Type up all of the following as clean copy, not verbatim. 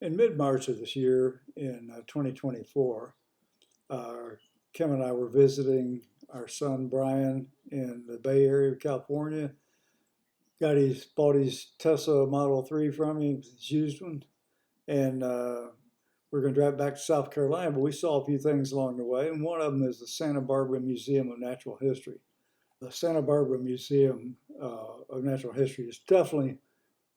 In mid-March of this year, in 2024, Kim and I were visiting our son Brian in the Bay Area of California. Bought his Tesla Model 3 from him, his used one, and we're going to drive back to South Carolina, but we saw a few things along the way, and one of them is the Santa Barbara Museum of Natural History. The Santa Barbara Museum of Natural History is definitely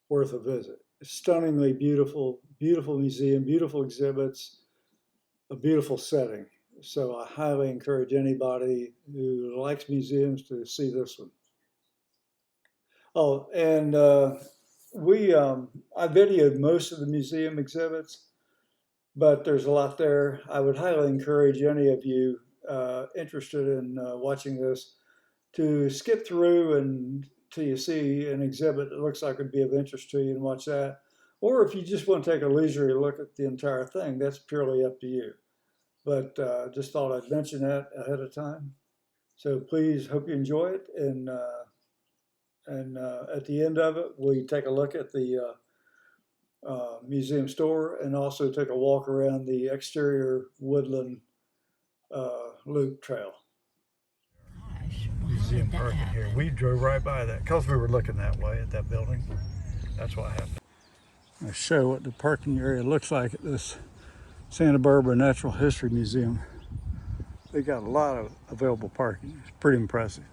worth a visit. It's stunningly beautiful, beautiful museum, beautiful exhibits, a beautiful setting. So I highly encourage anybody who likes museums to see this one. Oh, and I videoed most of the museum exhibits, but there's a lot there. I would highly encourage any of you interested in watching this to skip through until you see an exhibit that looks like it would be of interest to you and watch that. Or if you just want to take a leisurely look at the entire thing, that's purely up to you. But just thought I'd mention that ahead of time. So please, hope you enjoy it. And at the end of it, we take a look at the museum store and also take a walk around the exterior woodland loop trail. Museum parking here. We drove right by that because we were looking that way at that building. That's what happened. I'll show what the parking area looks like at this Santa Barbara Natural History Museum. They got a lot of available parking. It's pretty impressive.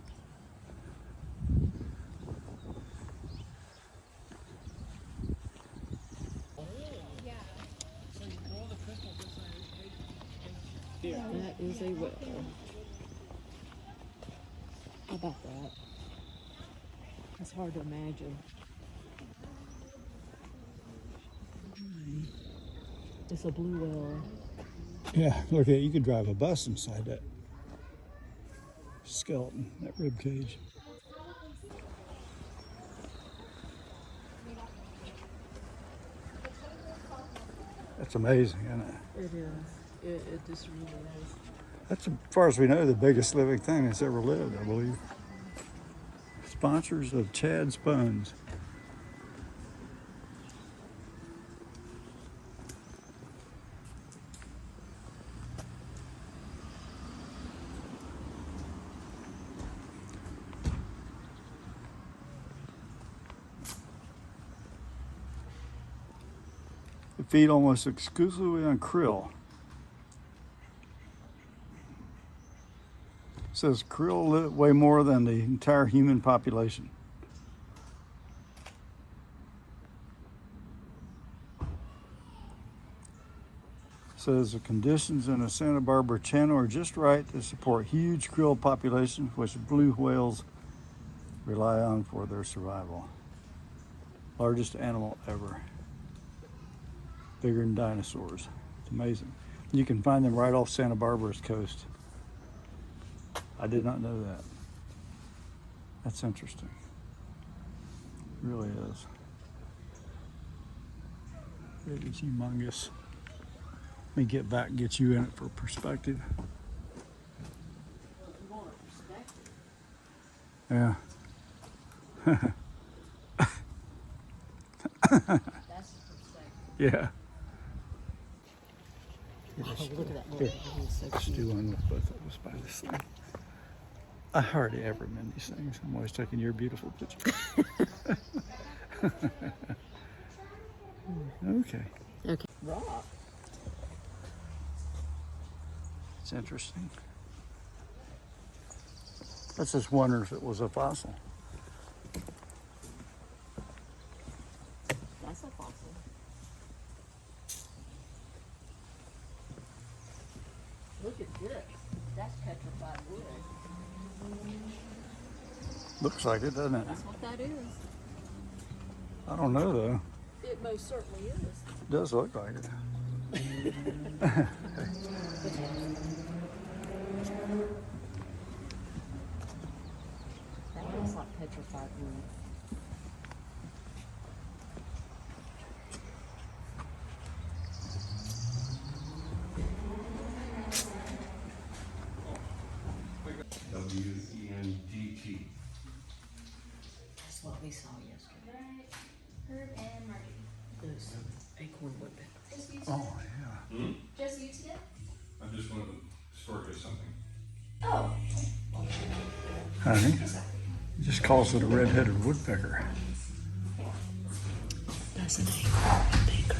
That is a well. How about that? It's hard to imagine. It's a blue well. Yeah, look at it. You could drive a bus inside that skeleton, that rib cage. That's amazing, isn't it? It is. It just really is. That's, as far as we know, the biggest living thing that's ever lived, I believe. Sponsors of Chad's Bones. They feed almost exclusively on krill. It says krill weigh more than the entire human population. It says the conditions in the Santa Barbara Channel are just right to support huge krill populations, which blue whales rely on for their survival. Largest animal ever. Bigger than dinosaurs. It's amazing. You can find them right off Santa Barbara's coast. I did not know that. That's interesting. It really is. It is humongous. Let me get back and get you in it for perspective. Yeah. Yeah. Oh, look at that. Here, So let's do one with both of us by this thing. I hardly ever am in these things. I'm always taking your beautiful picture. Okay. Okay. Rock. It's interesting. I just wonder if it was a fossil. That's a fossil. Look at this. That's petrified wood. Looks like it, doesn't it? That's what that is. I don't know though. It most certainly is. It does look like it. That looks like petrified wood. WENDT. That's what we saw yesterday. Herb and Marty. Those acorn woodpeckers. Just you today? Oh, yeah. Hmm? Just you today? I just wanted to store you something. Oh. Honey, he just calls it a red-headed woodpecker. Doesn't he? Baker.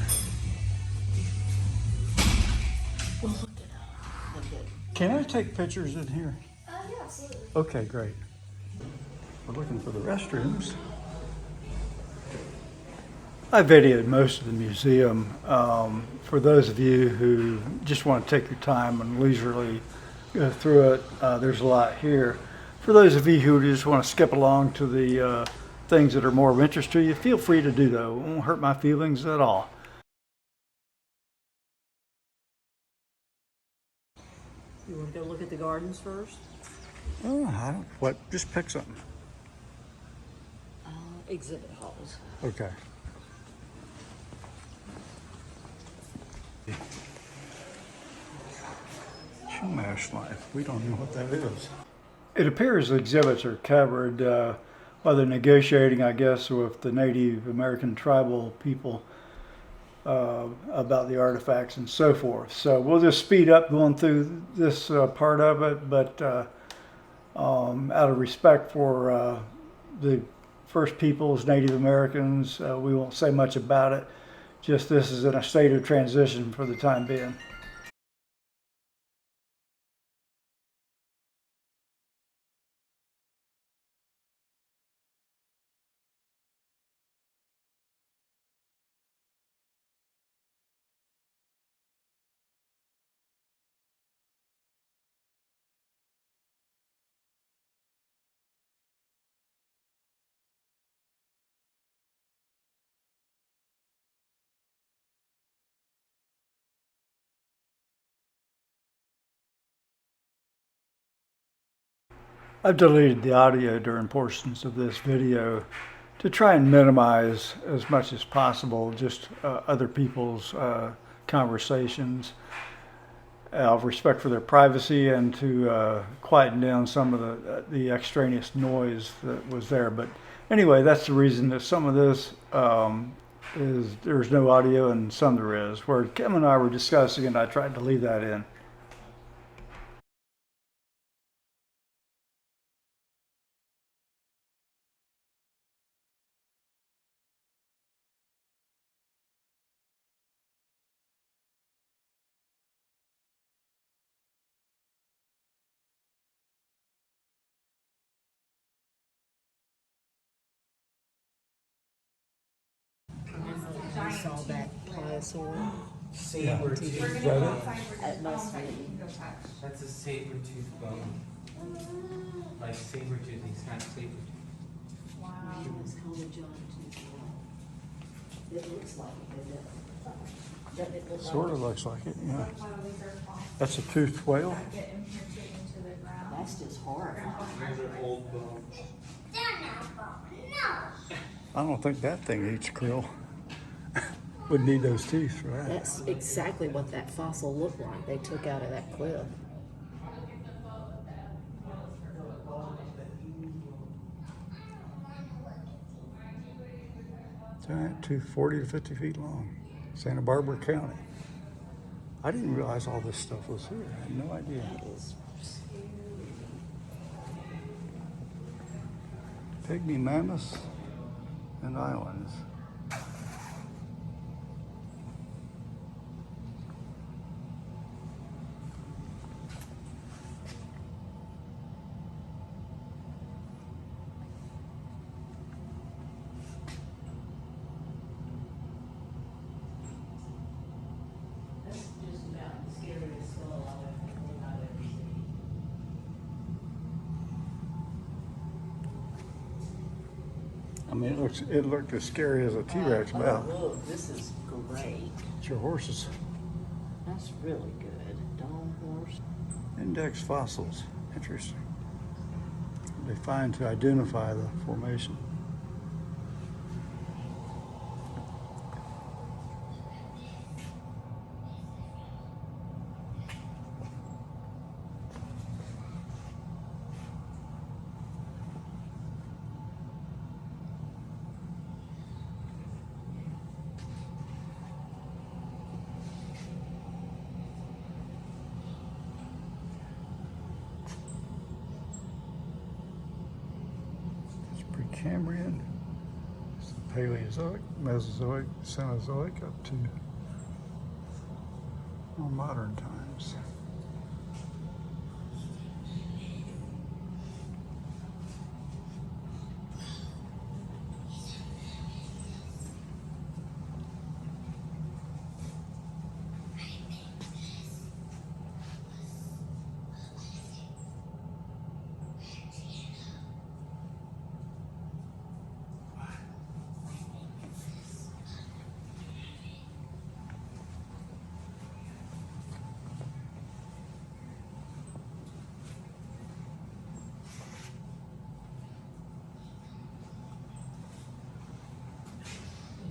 We'll look it up. Look at. Can I take pictures in here? Yeah, absolutely. Okay, great. We're looking for the restrooms. I videoed most of the museum. For those of you who just want to take your time and leisurely go through it, there's a lot here. For those of you who just want to skip along to the things that are more of interest to you, feel free to do that. It won't hurt my feelings at all. You want to go look at the gardens first? Oh, I don't, what? Just pick something. Exhibit halls. Okay. Chumash life. We don't know what that is. It appears the exhibits are covered while they're negotiating, I guess, with the Native American tribal people about the artifacts and so forth. So we'll just speed up going through this part of it, but out of respect for the First Peoples, Native Americans, we won't say much about it. Just this is in a state of transition for the time being. I've deleted the audio during portions of this video to try and minimize as much as possible just other people's conversations out of respect for their privacy and to quieten down some of the extraneous noise that was there. But anyway, that's the reason that some of this is there's no audio and some there is. Where Kim and I were discussing it, I tried to leave that in. I saw that pliosaur. Saber-tooth. Is that it? That must be. That's a saber-tooth bone. Like saber-tooth, it's not saber-tooth. It's called a giant tooth. It looks like it. Doesn't it look Sort of looks like it, yeah. That's a toothed whale. That's just horrifying. Those are old bones. I don't think that thing eats krill. Would need those teeth for that. That's exactly what that fossil looked like they took out of that cliff. Giant tooth, 40 to 50 feet long. Santa Barbara County. I didn't realize all this stuff was here. I had no idea. That is Pygmy mammoths and islands. I mean, it looked as scary as a T-Rex about. Look, this is great. It's your horses. That's really good. Dome horse. Index fossils. Interesting. They find to identify the formation. Cambrian, Paleozoic, Mesozoic, Cenozoic, up to more modern times.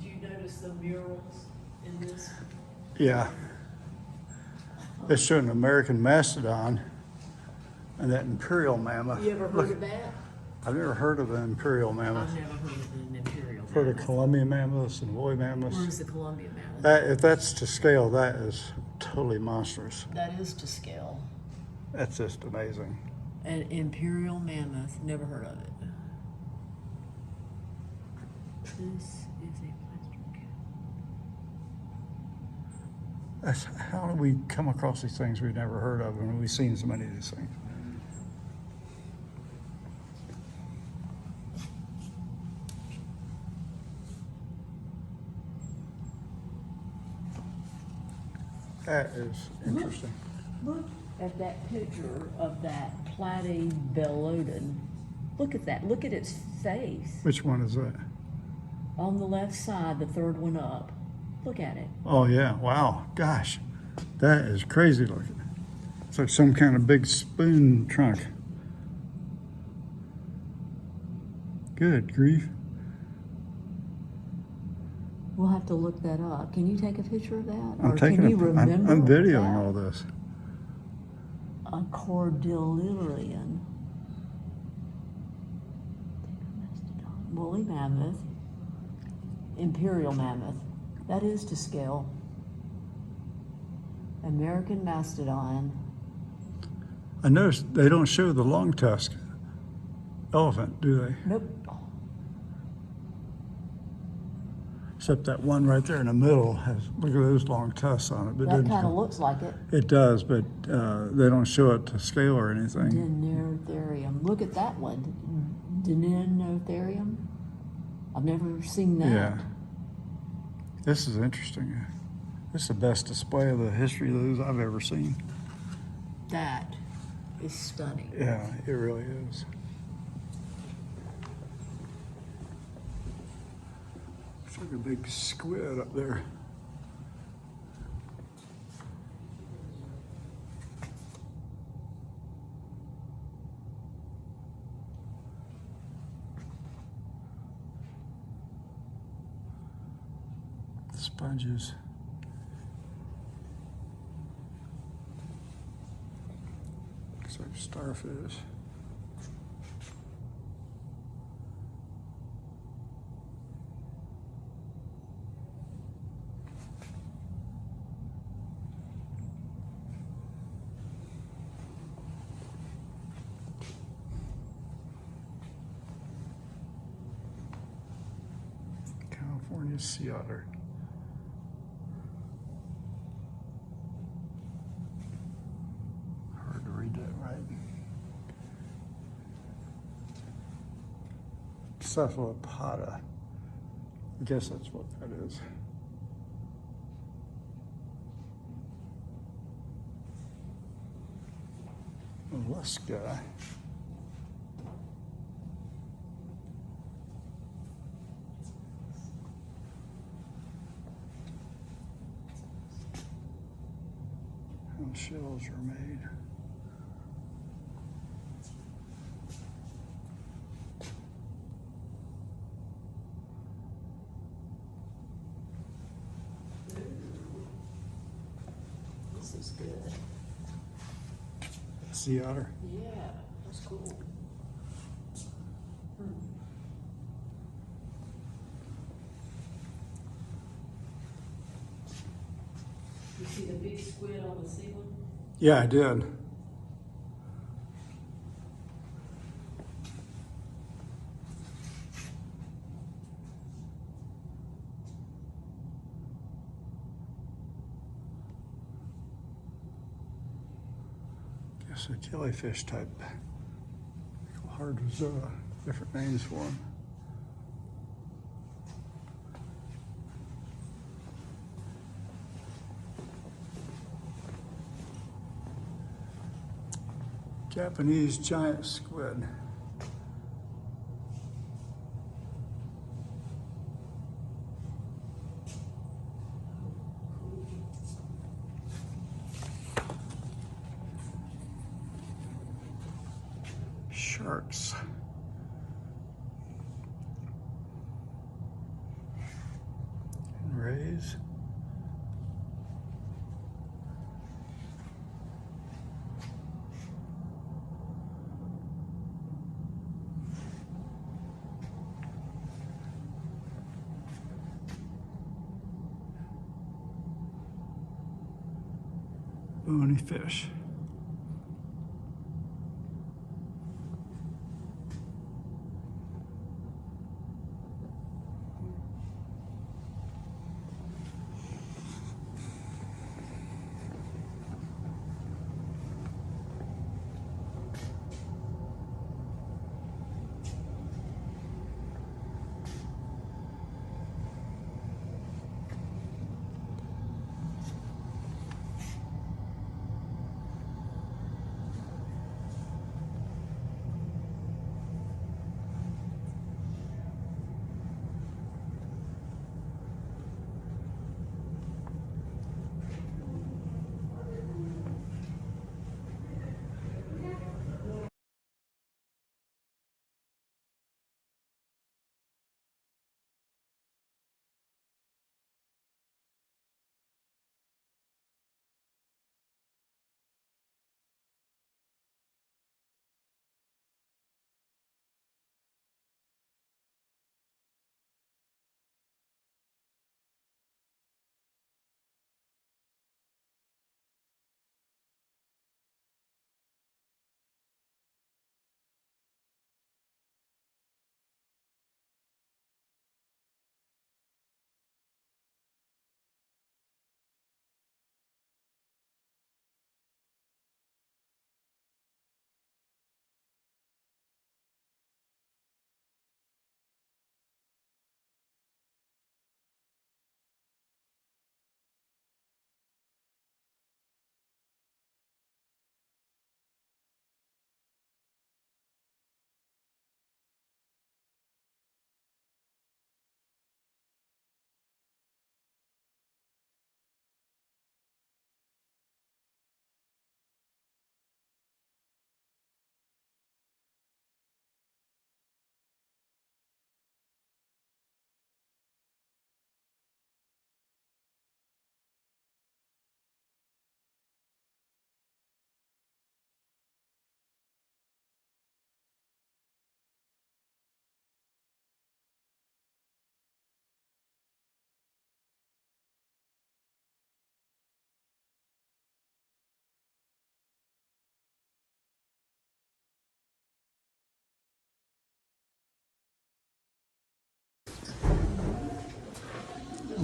Did you notice the murals in this? Yeah, it's showing American mastodon and that imperial mammoth. You ever heard of that? I've never heard of an imperial mammoth. I've never heard of an imperial Heard of mammoth. Columbian mammoths and woolly mammoths. Where's the Columbian mammoth? If that's to scale, that is totally monstrous. That is to scale. That's just amazing. An imperial mammoth, never heard of it. This is a plastic. That's, how do we come across these things we've never heard of, and we've seen so many of these things? That is interesting. Look at that picture of that platyvelodon. Look at that. Look at its face. Which one is that? On the left side, the third one up. Look at it. Oh yeah, wow, gosh, that is crazy looking. It's like some kind of big spoon trunk. Good grief. We'll have to look that up. Can you take a picture of that? I'm Or taking can you I'm remember videoing that? all this. A cordillerian. Woolly mammoth. Imperial mammoth. That is to scale. American mastodon. I noticed they don't show the long tusk elephant, do they? Nope. Except that one right there in the middle has, look at those long tusks on it. But That doesn't kind of show- looks like it. It does, but they don't show it to scale or anything. Denerotherium. Look at that one. Denerotherium. I've never seen that. Yeah. This is interesting. This is the best display of the history of those I've ever seen. That is stunning. Yeah, it really is. It's like a big squid up there. Sponges. Looks like starfish. California sea otter. Hard to read that right. Cephalopoda. I guess that's what that is. Mollusca. How shells are made. This is good. Sea otter. Yeah, that's cool. You see the big squid on the ceiling? Yeah, I did. It's a jellyfish type. Hard to different names for them. Japanese giant squid. Sharks. And rays. Bony fish.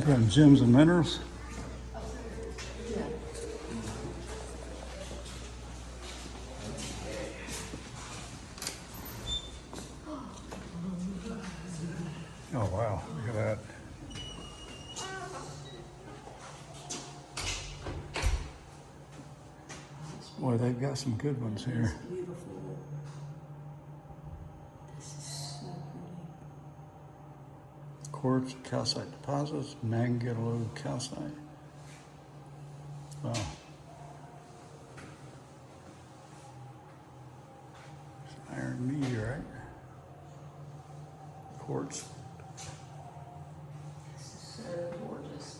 Got gems and minerals. Oh wow, look at that. Boy, they've got some good ones here. Beautiful. This is so pretty. Quartz, calcite deposits, Mangaloo calcite. Wow. Iron meteorite. Quartz. This is so gorgeous.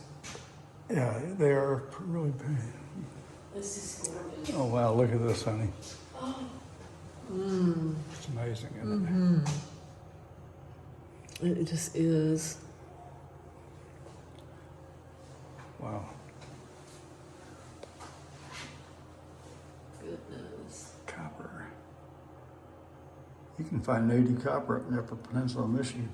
Yeah, they are really pretty. This is gorgeous. Oh wow, look at this, honey. Mm. It's amazing, isn't It just is. it? Wow. Goodness. Copper. You can find native copper up in the Upper Peninsula of Michigan.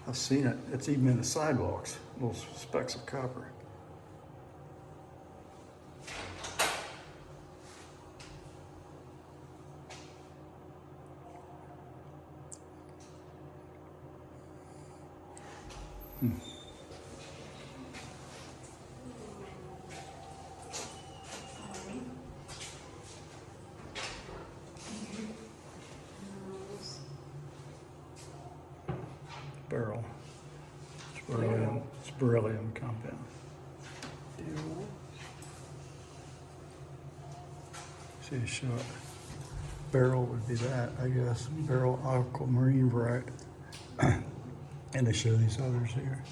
I've seen it. It's even in the sidewalks, little specks of copper. Beryl. It's beryllium compound. See, show it. Beryl would be that, I guess. Beryl aquamarine variety. And they show these others here,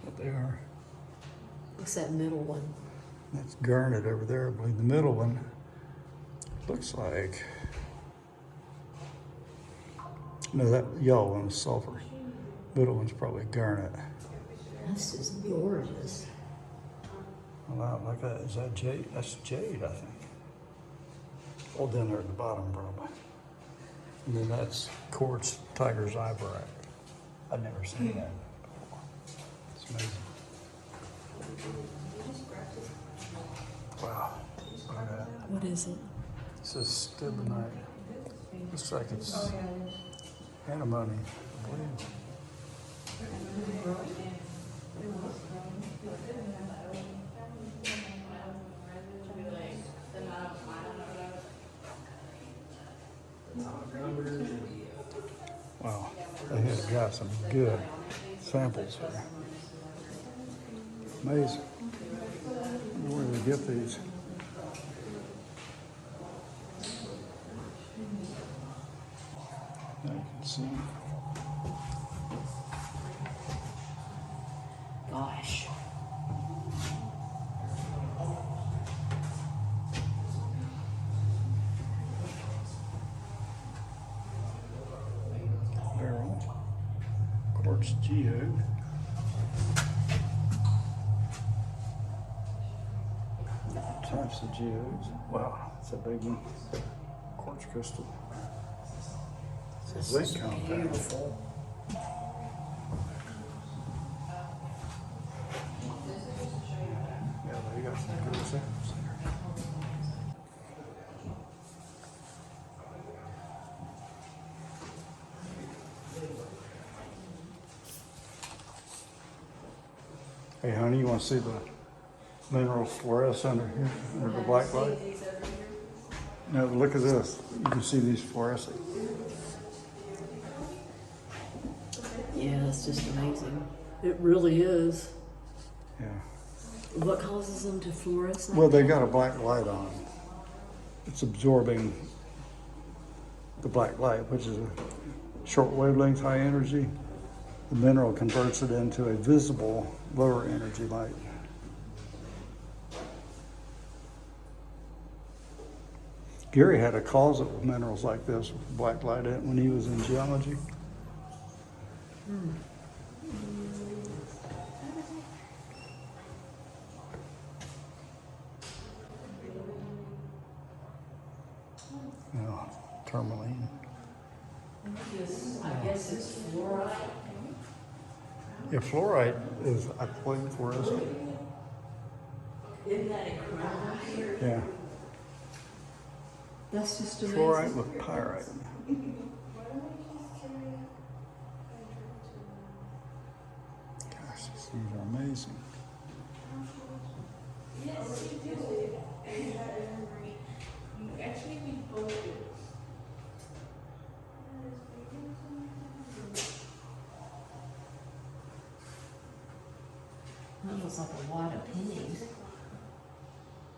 what they are. What's that middle one? That's garnet over there, I believe. The middle one looks like, no, that yellow one is sulfur. Middle one's probably garnet. That's just gorgeous. Wow, look at that. Is that jade? That's jade, I think. All down there at the bottom, probably. And then that's quartz tiger's eye variety. I've never seen that before. It's amazing. Wow. Look at that. What is it? It says stibnite. Looks like it's antimony, I believe. Wow, they have got some good samples here. Amazing. Where do they get these? Now you can see. Gosh. Beryl, quartz geode. Types of geodes. Wow, it's a big one. Quartz crystal. It's a zinc compound. Beautiful. Yeah, they got some good samples there. Hey, honey, you want to see the mineral fluoresce under here, under the black light? Now, look at this. You can see these fluorescing. Yeah, it's just amazing. It really is. Yeah. What causes them to fluoresce? Well, they got a black light on. It's absorbing the black light, which is a short wavelength, high energy. The mineral converts it into a visible, lower energy light. Gary had a closet with minerals like this with black light in it when he was in geology. Oh, tourmaline. I guess it's fluoride. Yeah, fluorite is, I believe, fluorescent. Isn't that incredible? Yeah, That's just amazing. fluorite with pyrite. Gosh, these things are amazing. That looks like a wad of pennies.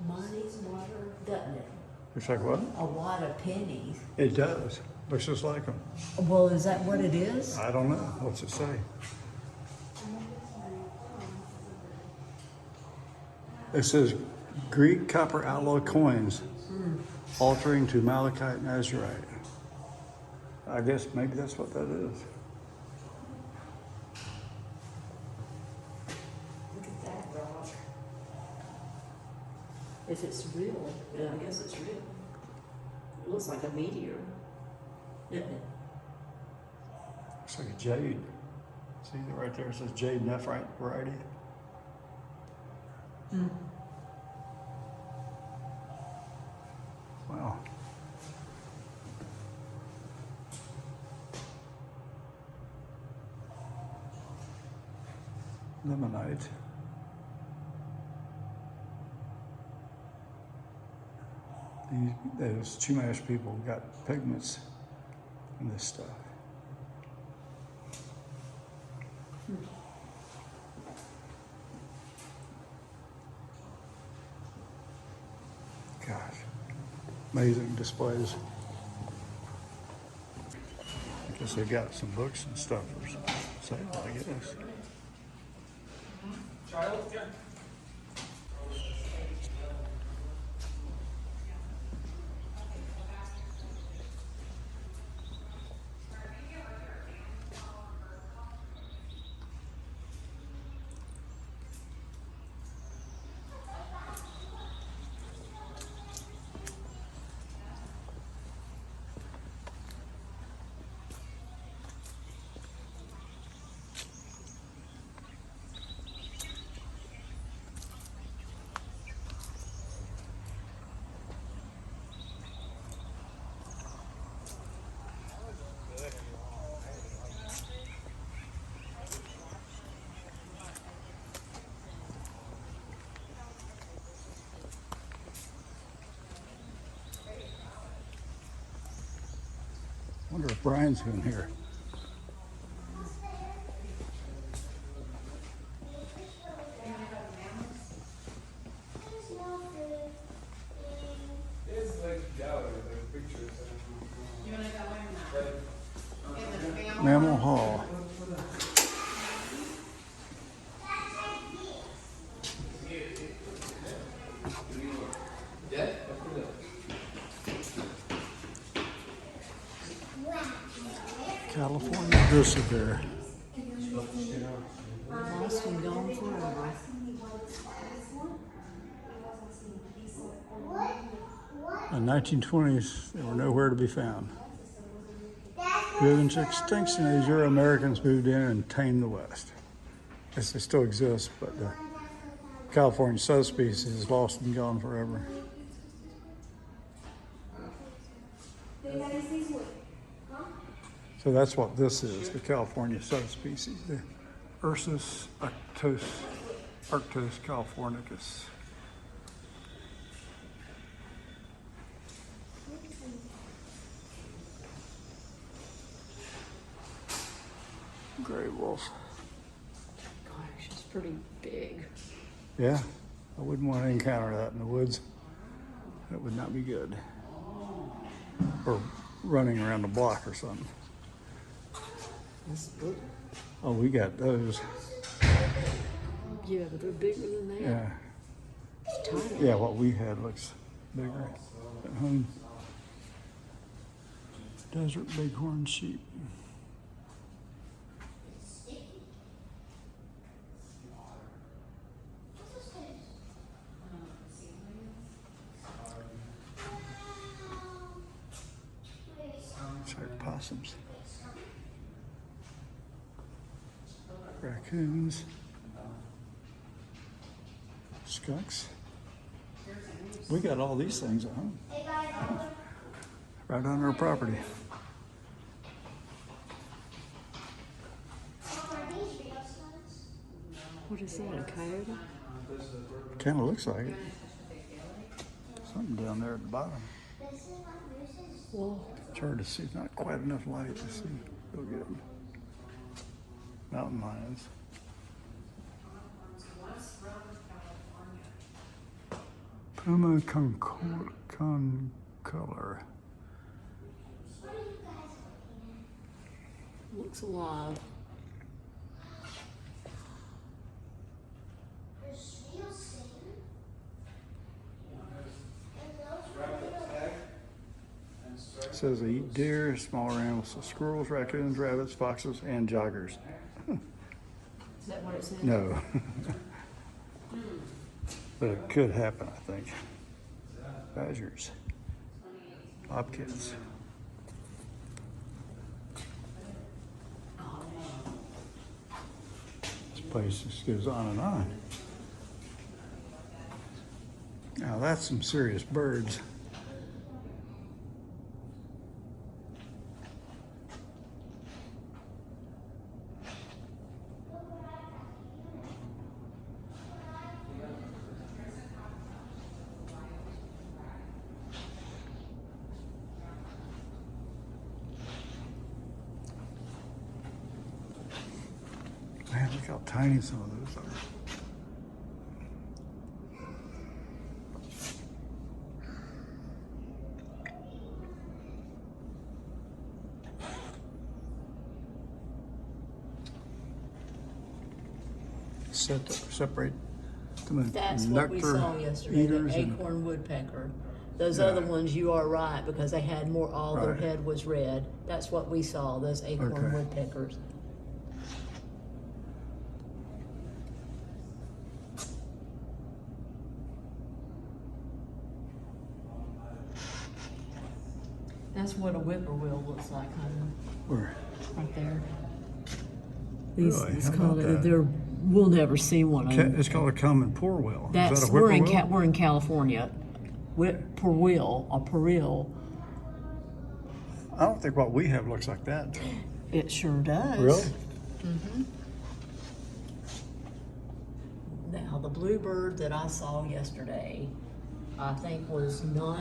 Money's water, doesn't it? Looks like what? A wad of pennies. It does. Looks just like them. Well, is that what it is? I don't know. What's it say? It says Greek copper alloy coins altering to malachite and azurite. I guess maybe that's what that is. Look at that rock. If it's real, yeah, I guess it's real. It looks like a meteor, doesn't it? Looks like a jade. See that right there? It says jade nephrite variety. Wow. limonite. Those Chumash people got pigments in this stuff. Gosh, amazing displays. I guess they got some books and stuff for sale, I guess. Child, yeah. Wonder if Brian's in here. There's like gallery, like pictures. You wanna go in now? Mammal Hall. Yeah? California grizzly bear. Lost and gone forever. In the 1920s, they were nowhere to be found. Driven to extinction as Euro-Americans moved in and tamed the West. Yes, they still exist, but the California subspecies is lost and gone forever. So that's what this is, the California subspecies. The Ursus arctos californicus. Gray wolf. Gosh, it's pretty big. Yeah, I wouldn't want to encounter that in the woods. That would not be good. Or running around the block or something. This book. Oh, we got those. Yeah, but they're bigger than that. Yeah, It's tiny. yeah. What we had looks bigger at home. Desert bighorn sheep. Sorry, possums. Raccoons. Skunks. We got all these things at home. Right on our property. What is that, a coyote? Kind of looks like it. Something down there at the bottom. Well, It's hard to see. Not quite enough light to see. Real good. Mountain lions. Puma concolor. looks alive. It says they eat deer, smaller animals, so squirrels, raccoons, rabbits, foxes, and joggers. Is that what it says? No. But it could happen, I think. Badgers. Bobcats. This place just goes on and on. Now that's some serious birds. Man, look how tiny some of those are. Separate them in That's what we saw nectar yesterday, eaters the and acorn woodpecker. Those Yeah. other ones, you are right, because they had more, all their Right. head was red. That's what we saw, those acorn Okay. woodpeckers. That's what a whippoorwill looks like, honey, or right there. Really? It's How called, about that? we'll never see one of them. it's called a common poor will. That's, Is that a we're whippoorwill? we're in California. Whippoorwill, or purwill, I don't think what we have looks like that. Though. it sure does. Really? Mm-hmm. Now, the bluebird that I saw yesterday, I think was not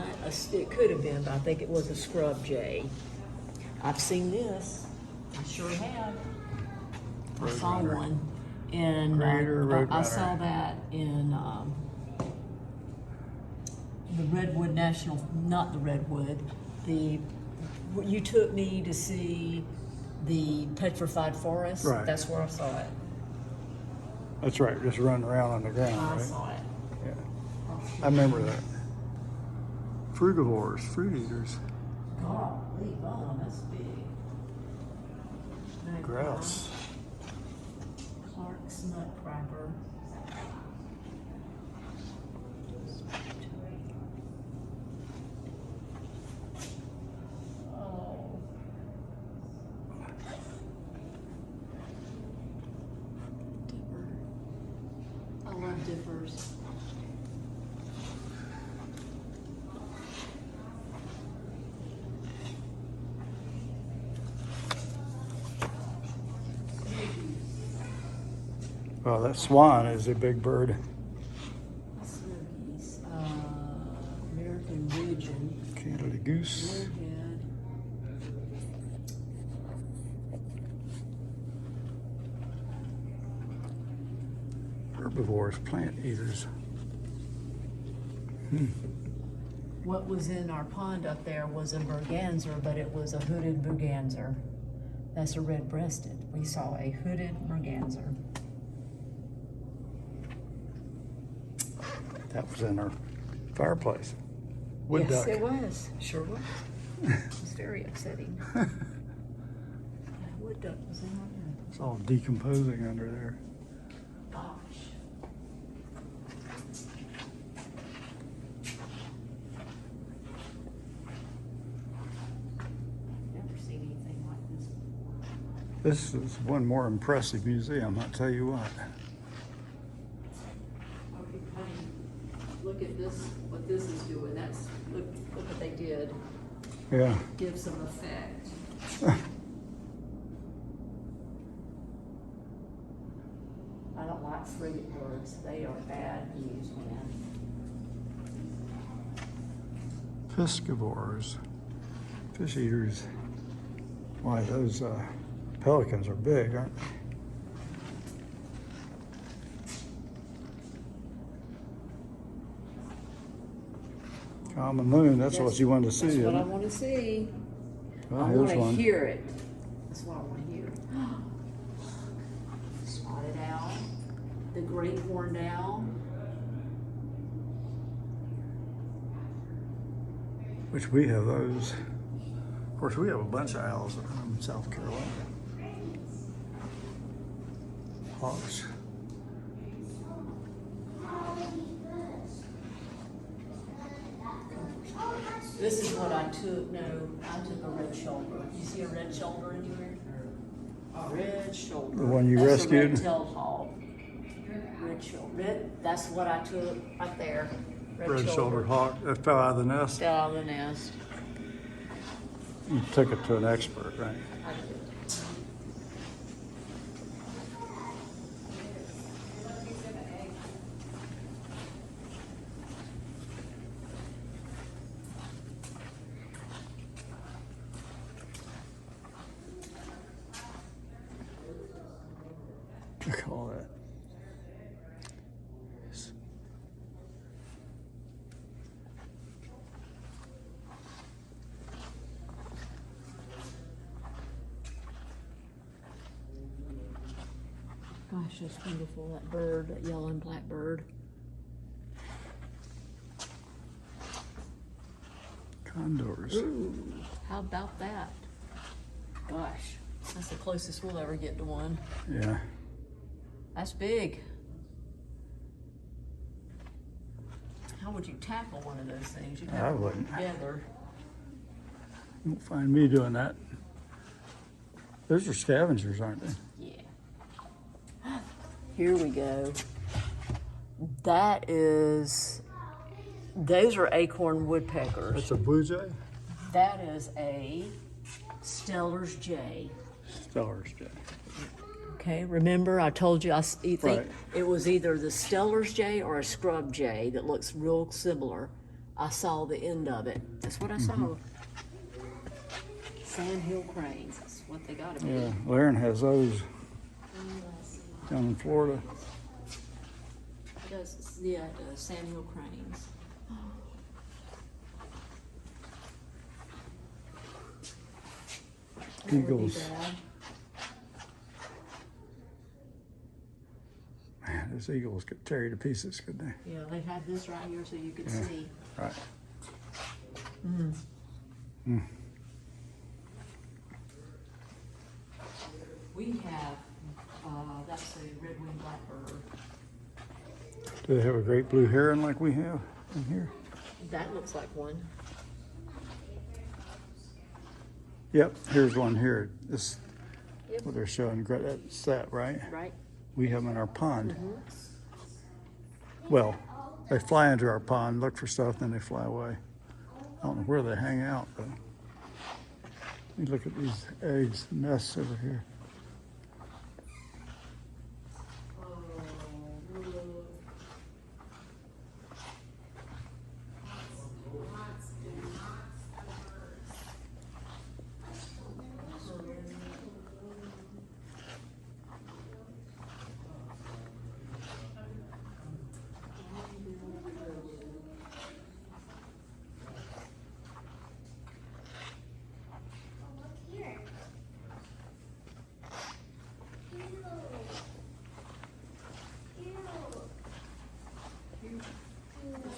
it could have been, but I think it was a scrub jay. I've seen this. I sure have. I saw Roadrunner. one. And Greater I roadrunner. saw that in the Redwood National, not the Redwood, you took me to see the petrified forest. Right. That's where I saw it. That's right, just running around on the ground, I right? saw it. Yeah. I remember that. Frugivores, fruit eaters, Golly, bone, that's big. grouse. Clark's nutcracker. Oh. Dipper. I love dippers. Well, that swan is a big bird. Snookies. American Pigeon. Canada goose. Moorhead. Herbivores, plant eaters. What was in our pond up there was a merganser, but it was a hooded merganser. That's a red-breasted. We saw a hooded merganser. That was in our fireplace. Wood Yes, duck. it was. Sure was. It was very upsetting. That wood duck was in our room. It's all decomposing under there. Gosh. Never seen anything like this before. This is one more impressive museum, I'll tell you what. Okay, honey, look at this, what this is doing. That's, look what they did. Yeah. Give some effect. I don't like frigate birds. They are bad news, man. Piscivores, fish eaters. Why, those pelicans are big, aren't they? Common loon, that's what you wanted to see, That's what I isn't it? want to see. Well, I here's want to one. hear it. That's what I want to hear. Spotted owl, the great horned owl. Which we have those. Of course, we have a bunch of owls in South Carolina. Hawks. This is what I took. No, I took a red shoulder. You see a red shoulder anywhere? A red shoulder. The one you That's rescued? A red-tailed hawk. Red shoulder. Red. That's what I took right there. Red-shouldered hawk that fell out of the nest. Fell out of the nest. You took it to an expert, right? I did. Look at all that. Gosh, that's beautiful, that bird, that yellow and black bird. Condors. Ooh, how about that? Gosh, that's the closest we'll ever get to one. Yeah. That's big. How would you tackle one of those things? You'd I have to work wouldn't. together. You won't find me doing that. Those are scavengers, aren't they? Yeah. Here we go. Those are acorn woodpeckers. That's a blue jay? That is a Steller's jay. Stellar's jay. Okay, remember I told you think Right. it was either the Steller's jay or a scrub jay that looks real similar. I saw the end of it. That's what I saw. Sandhill cranes. That's what they gotta be. Yeah, Laren has those down in Florida. It does, yeah, it does. Sandhill cranes. That would be Eagles. bad. Man, those eagles could tear you to pieces, couldn't they? Yeah, they had this right here so you could Yeah. see. Right. We have, that's a red-winged blackbird. Do they have a great blue heron like we have in here? That looks like one. Yep, here's one here. This Yep. what they're showing. That's that, right? Right? We have them in our pond. Well, they fly into our pond, look for stuff, then they fly away. I don't know where they hang out, but you look at these eggs, nests over here.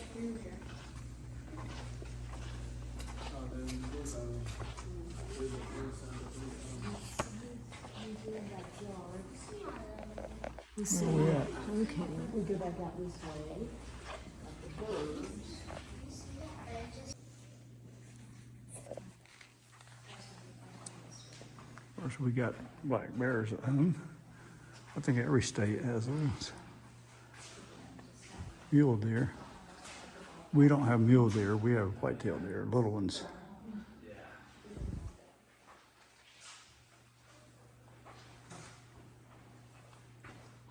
Here. Let's see. Where we at? Okay, we go back out this way. Got the birds. Of course, we got black bears at home. I think every state has those. Mule deer. We don't have mule deer. We have white-tailed deer, little ones.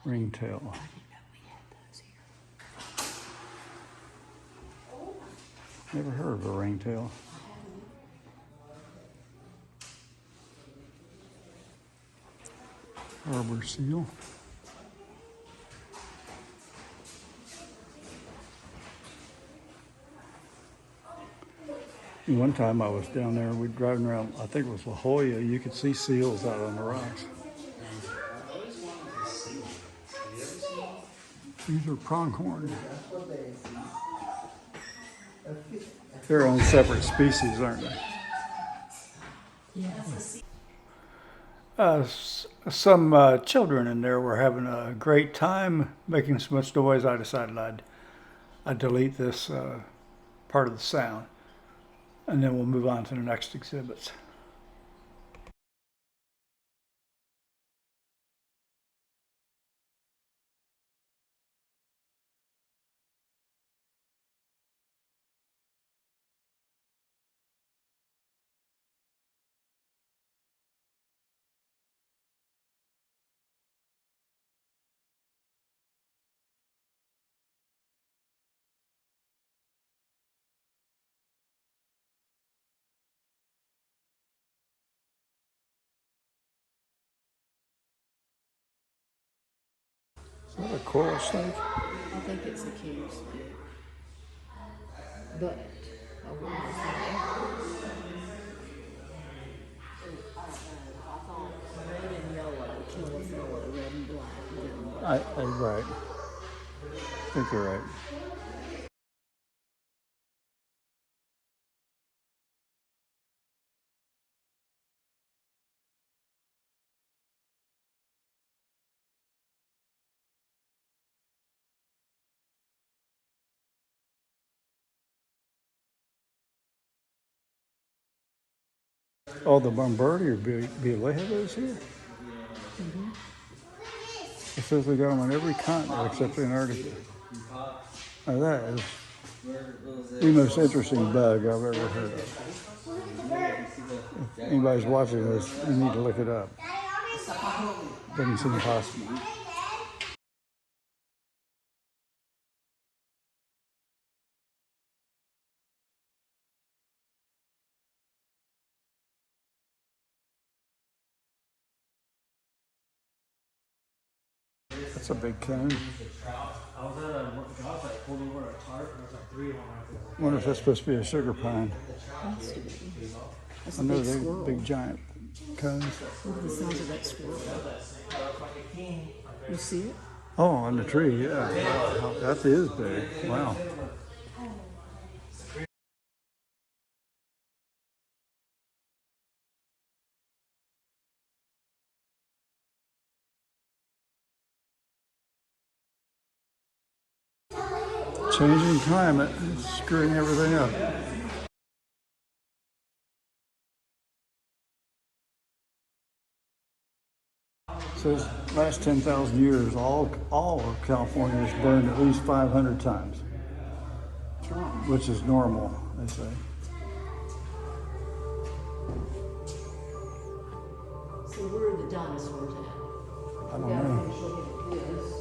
Ringtail. Never heard of a ringtail. Harbor seal. One time I was down there, we were driving around, I think it was La Jolla, you could see seals out on the rocks. These are pronghorn. They're own separate species, aren't they? Yes. Some children in there were having a great time making so much noise. I decided I'd delete this part of the sound, and then we'll move on to the next exhibits. that a coral snake? I think it's a king snake. But I wouldn't have seen it. I thought red and yellow kill a fellow, red and black. Right. I think you're right. Oh, the Bombardier Villegas here? It says they got them on every continent except Antarctica. Now that is the most interesting bug I've ever heard of. If anybody's watching this, you need to look it up. Doesn't seem possible. That's a big cone. I was at a job site, pulled over a tarp, and there's like 3 of them right there. I wonder if that's supposed to be a sugar pine. Has to be. That's I a know big they're squirrel. big giant cones. Look at the size of that squirrel. You see it? Oh, on the tree, yeah. Wow, that is big. Wow. Changing climate is screwing everything up. So this last 10,000 years, all of California has burned at least 500 times, which is normal, they say. So where are the dinosaurs at? I don't We gotta know. finish looking at this.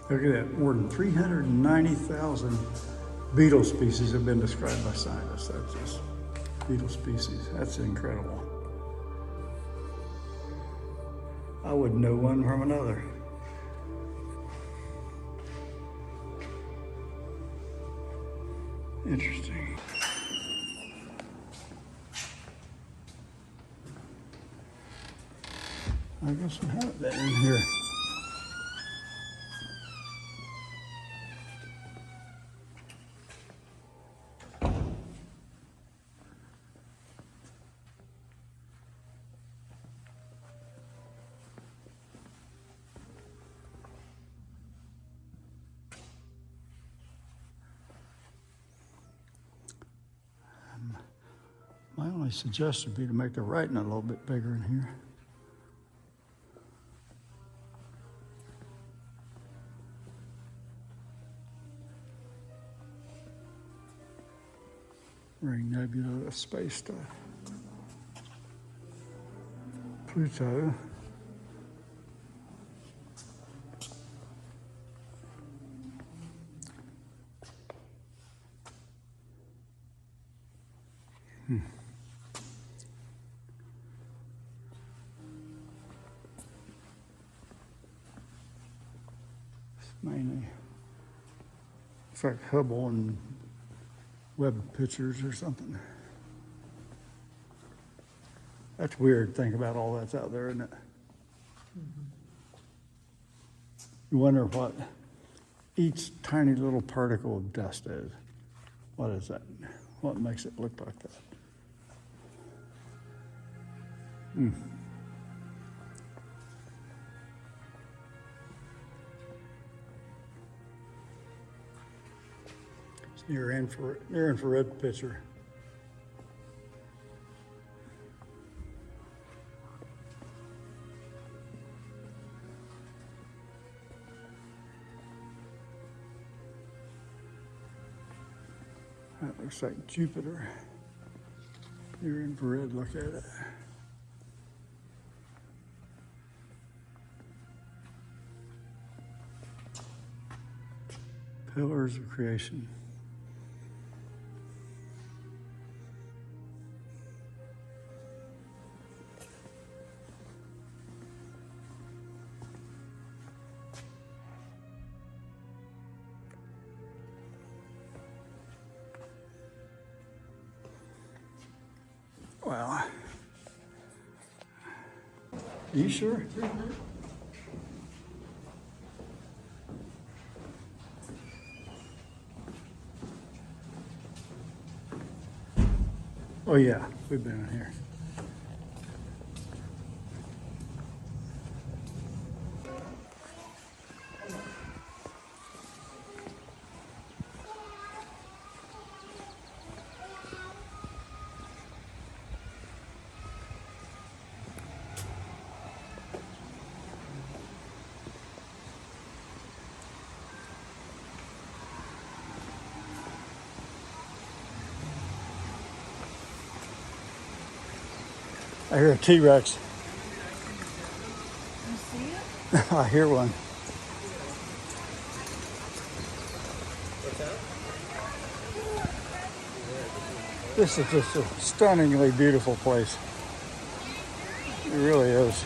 Look at that, more than 390,000 beetle species have been described by scientists. That's just beetle species. That's incredible. I wouldn't know one from another. Interesting. I guess we have that in here. My only suggestion would be to make the writing a little bit bigger in here. Ring Nebula of space stuff. Pluto. Mainly Looks like Hubble and Webb pictures or something. That's weird. Think about all that's out there, isn't it? You wonder what each tiny little particle of dust is. What is that? What makes it look like that? It's near infrared picture. That looks like Jupiter. Near infrared, look at it. Pillars of creation. Well, are you sure? Oh yeah, we've been in here. I hear a T-Rex. You see it? I hear one. This is just a stunningly beautiful place. It really is.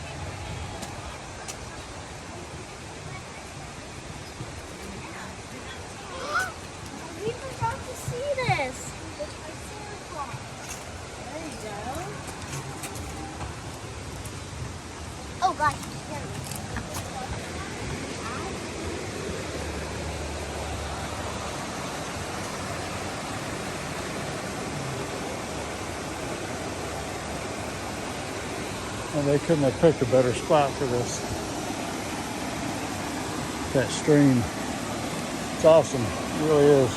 We forgot to see this. It's my Santa Claus. There you go. Oh gosh, there we go. And they couldn't have picked a better spot for this. That stream. It's awesome. It really is.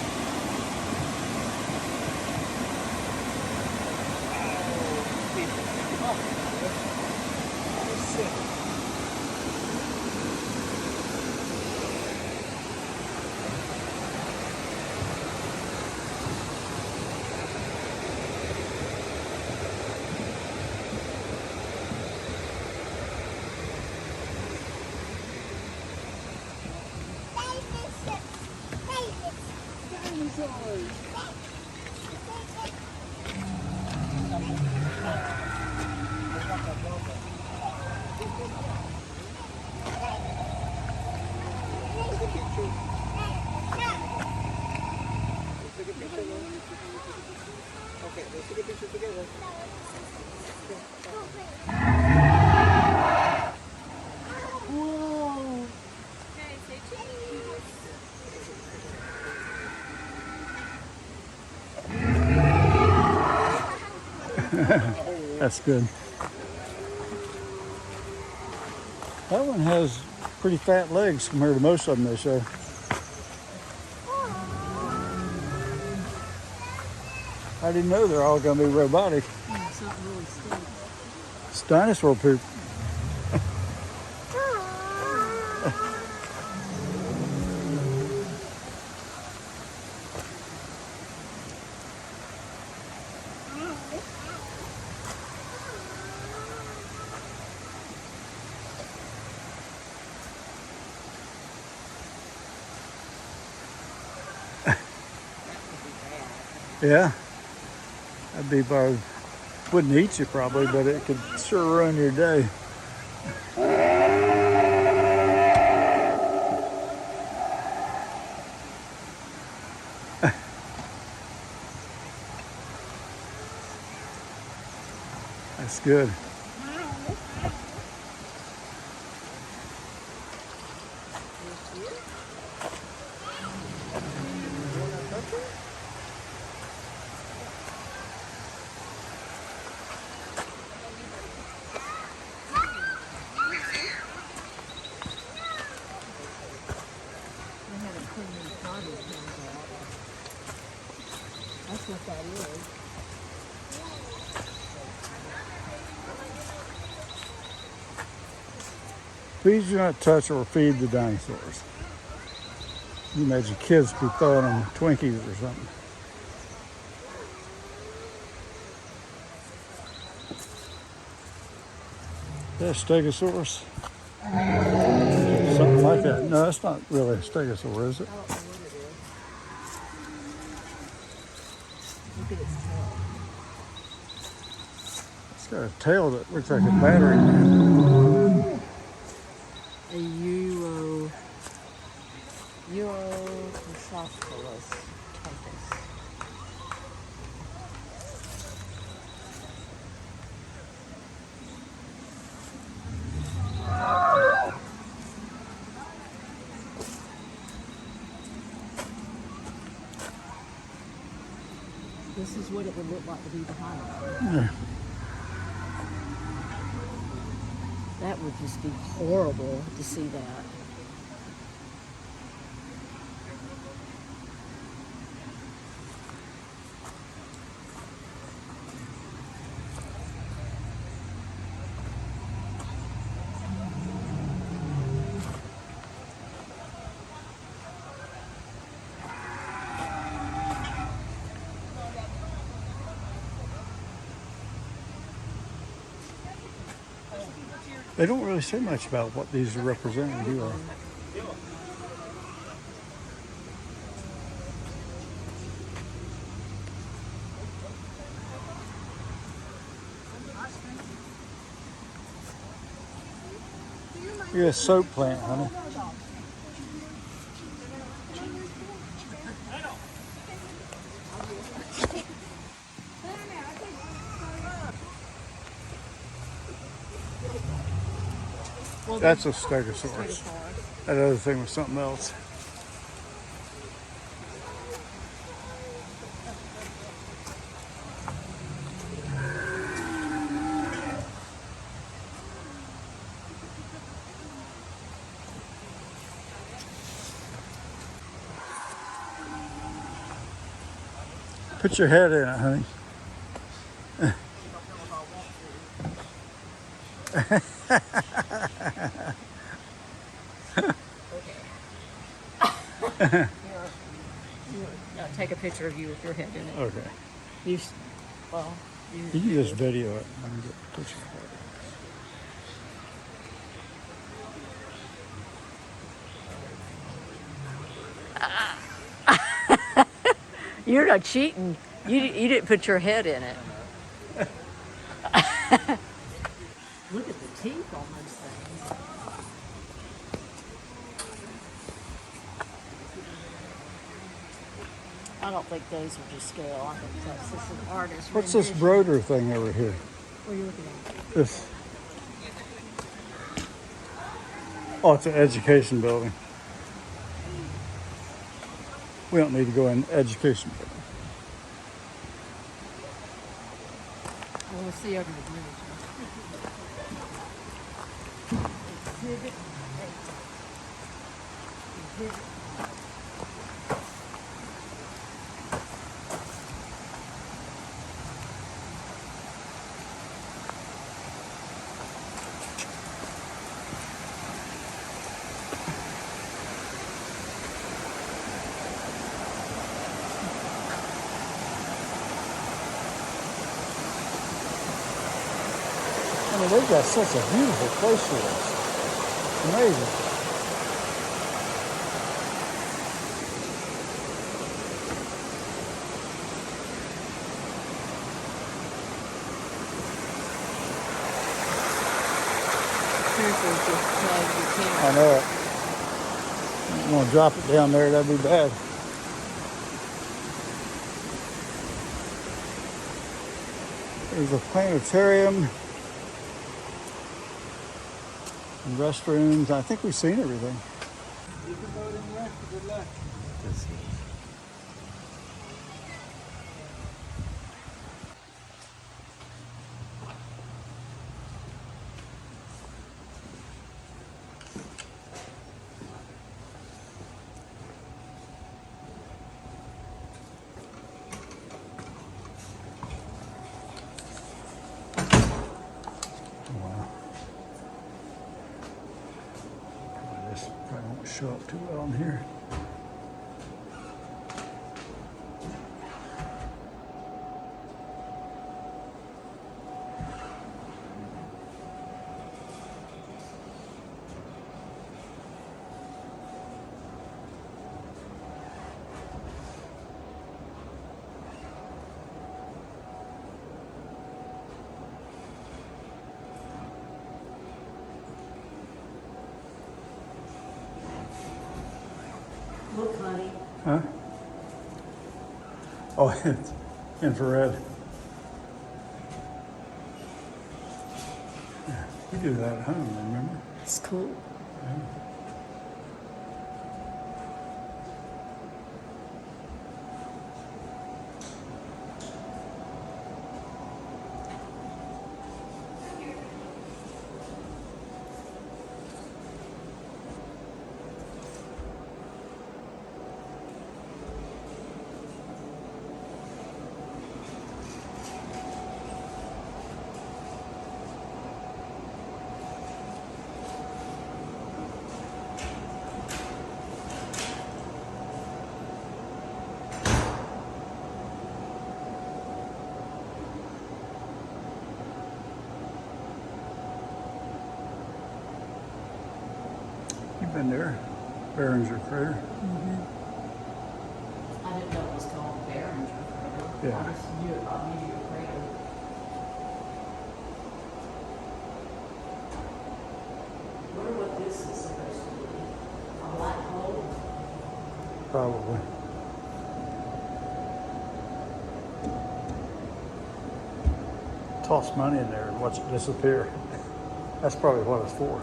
That's good. That one has pretty fat legs compared to most of them they show. I didn't know they're all going to be robotic. Something really stinks. It's dinosaur poop. Yeah, that'd be probably, wouldn't eat you probably, but it could sure ruin your day. That's good. That's what that is. Please do not touch or feed the dinosaurs. You imagine kids be throwing them Twinkies or something. That's Stegosaurus. Something like that. No, that's not really a stegosaur, is it? I don't know what it is. Look at its tail. It's got a tail that looks like a battery man. A anisotropicplus typhus. This is what it would look like to be behind it. Yeah. That would just be horrible to see that. They don't really say much about what these are representing, do they? You're a soap plant, honey. Well, That's a stegosaurus. That other thing was something else. Put your head in it, honey. take a picture of you with your head in it. Okay. You You can just video it and get a picture of it. You're not cheating. You didn't put your head in it. Look at the teeth on those things. I don't think those are just scale. I think that's just an artist. What's this Broder thing over here? What are you looking at? This. Oh, it's an education building. We don't need to go in education building. I want to see over the bridge. Exhibit A. Exhibit. I mean, they've got such a beautiful place for this. Amazing. Seriously, just plug your camera. I know it. I'm gonna drop it down there, that'd be bad. There's a planetarium, and restrooms. I think we've seen everything. You can vote in there. Good luck. Wow. This probably won't show up too well in here. Look, honey. Huh? Oh, it's infrared. Yeah, we do that at home, remember? It's cool. Yeah. You've been there, Behringer Crater. I didn't know it was called Behringer Crater. Yeah. I just knew about Meteor Crater. Wonder what this is supposed to be. A black hole? Probably. Toss money in there and watch it disappear. That's probably what it's for.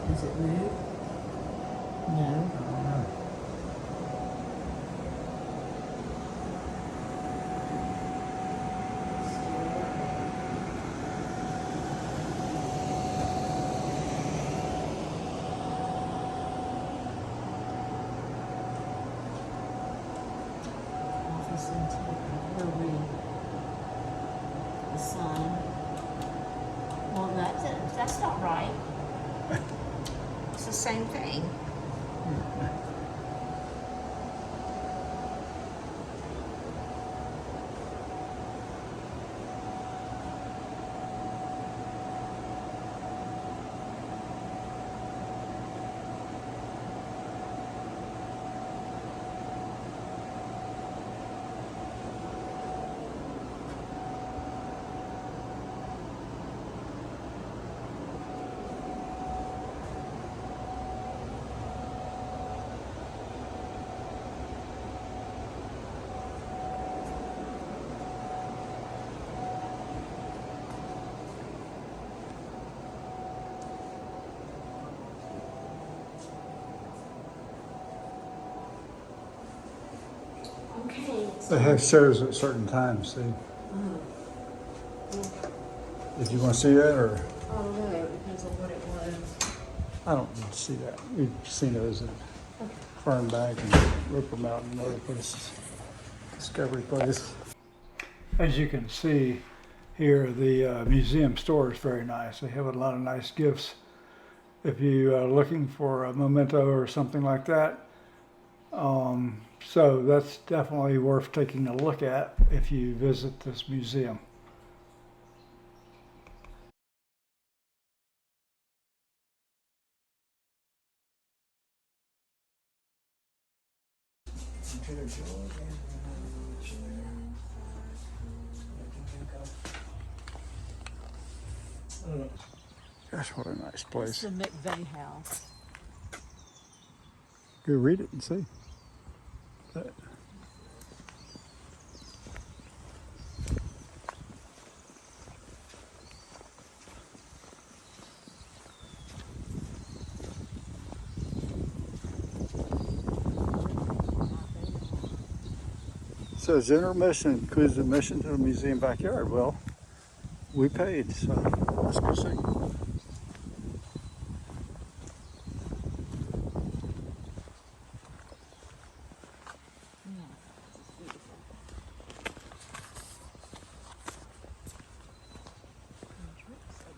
Does it move? No. I don't know. Office integrity. Where we? The sun. Well, that's not right. It's the same thing. Okay. They have shows at certain times, see? Did you want to see that, or? I don't know, it depends on what it was. I don't need to see that. We've seen those at Fernbank and Ripper Mountain and other places. Discovery Place. As you can see here, the museum store is very nice. They have a lot of nice gifts. If you are looking for a memento or something like that. So that's definitely worth taking a look at if you visit this museum. Gosh, what a nice It's place. the McVeigh house. Go read it and see. Says intermission includes admission to the museum backyard. Well, we paid, so let's go see.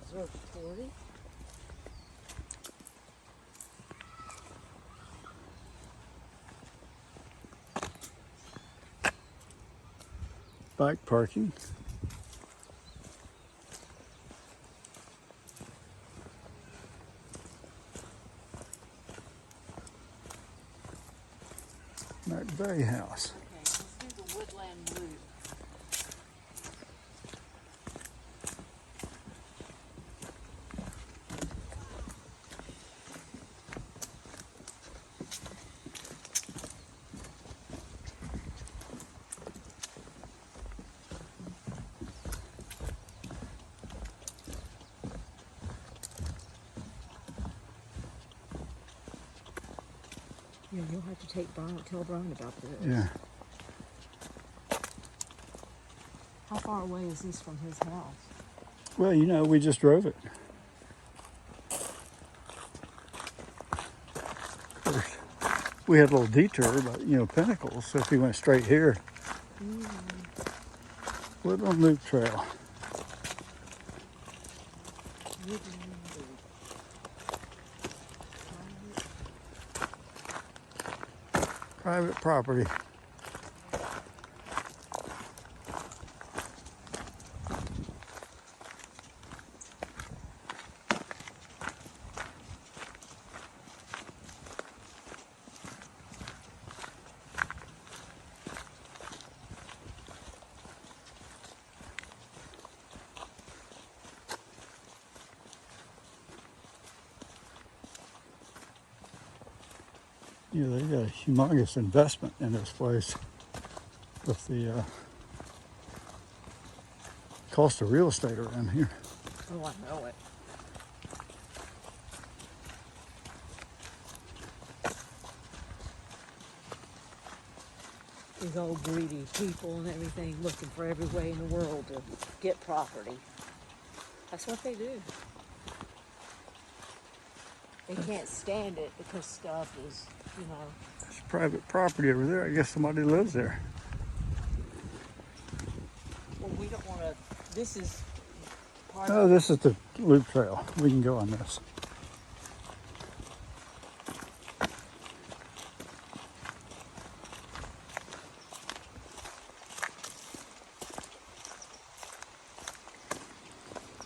Observatory. Bike parking. McVeigh House. Okay, let's do the woodland route. Yeah, you'll have to tell Brian about this. Yeah. How far away is this from his house? Well, you know, we just drove it. Of course, we had a little detour, but you know, Pinnacles. So if he went straight here, Woodland Loop Trail. Private property. You know, they got a humongous investment in this place with the cost of real estate around here. Oh, I know it. These old greedy people and everything looking for every way in the world to get property. That's what they do. They can't stand it because stuff is, you know. There's private property over there. I guess somebody lives there. Well, we don't want to. This is part Oh, of. this is the loop trail. We can go on this.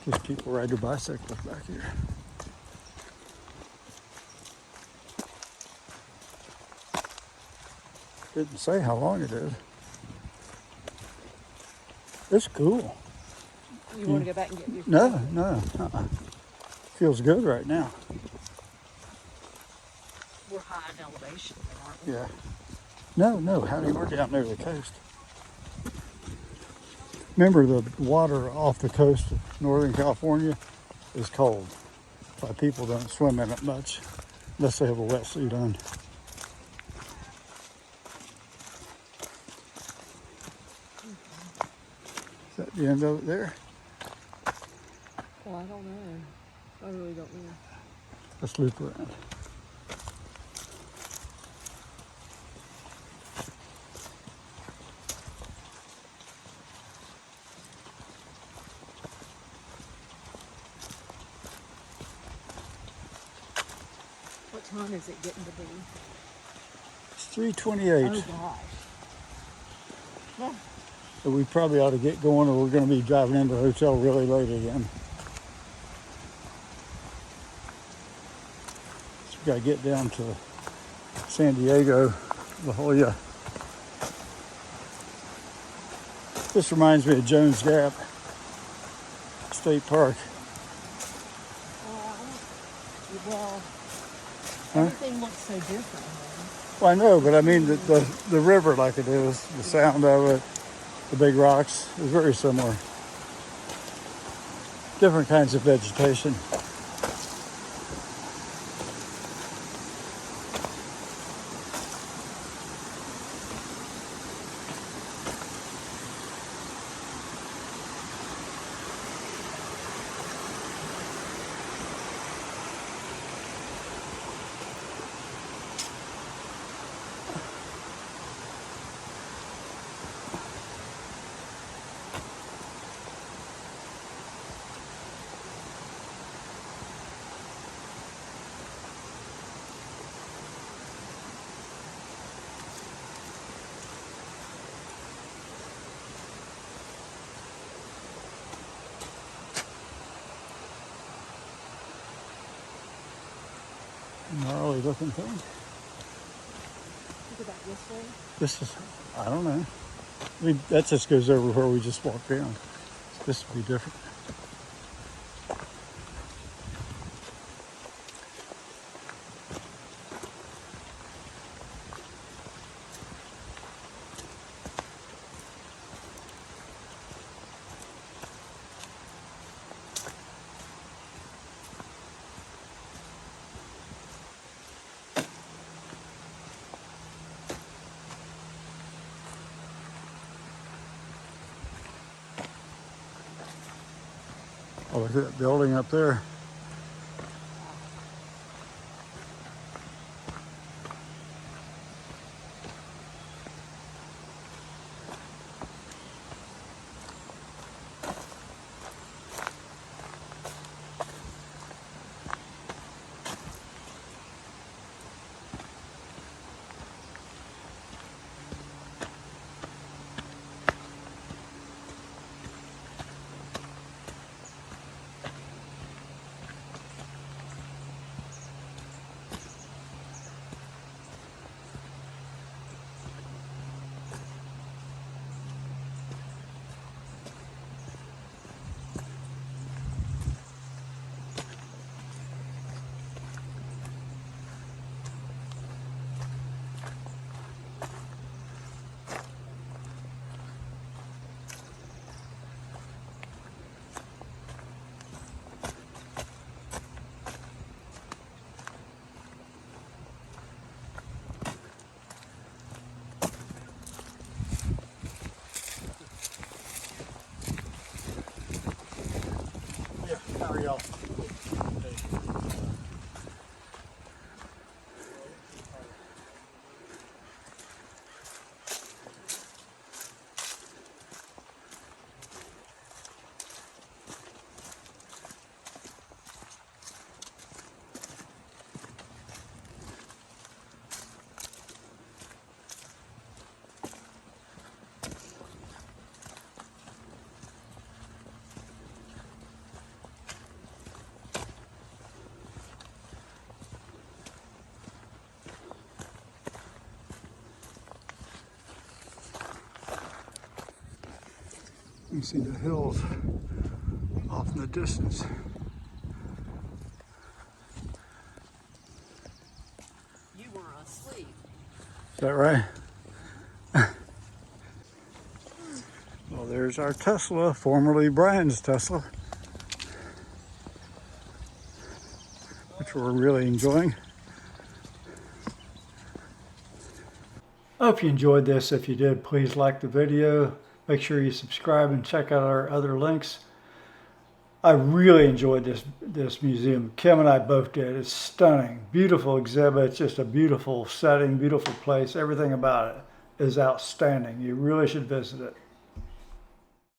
Just people ride their bicycles back here. Didn't say how long it is. It's cool. You want to go back and get your. No. Feels good right now. We're high in elevation, aren't we? Yeah. No, honey, we're down near the coast. Remember, the water off the coast of Northern California is cold. Why people don't swim in it much unless they have a wetsuit on. Is that the end of it there? Well, I don't know. I really don't know. Let's loop around. What time is it getting to be? It's 3:28. Oh gosh. No. So we probably ought to get going, or we're going to be driving into the hotel really late again. So we got to get down to San Diego, La Jolla. This reminds me of Jones Gap State Park. Well, Huh? everything looks so different. Man. Well, I know, but I mean the river like it is, the sound of it, the big rocks is very similar. Different kinds of vegetation. Gnarly looking thing. Look at that this way. This is, I don't know. That just goes over where we just walked down. This would be different. Oh, look at that building up there. Yeah, how are y'all? You can see the hills off in the distance. You were asleep. Is that right? Well, there's our Tesla, formerly Brian's Tesla, which we're really enjoying. I hope you enjoyed this. If you did, please like the video. Make sure you subscribe and check out our other links. I really enjoyed this museum. Kim and I both did. It's stunning. Beautiful exhibit. It's just a beautiful setting, beautiful place. Everything about it is outstanding. You really should visit it.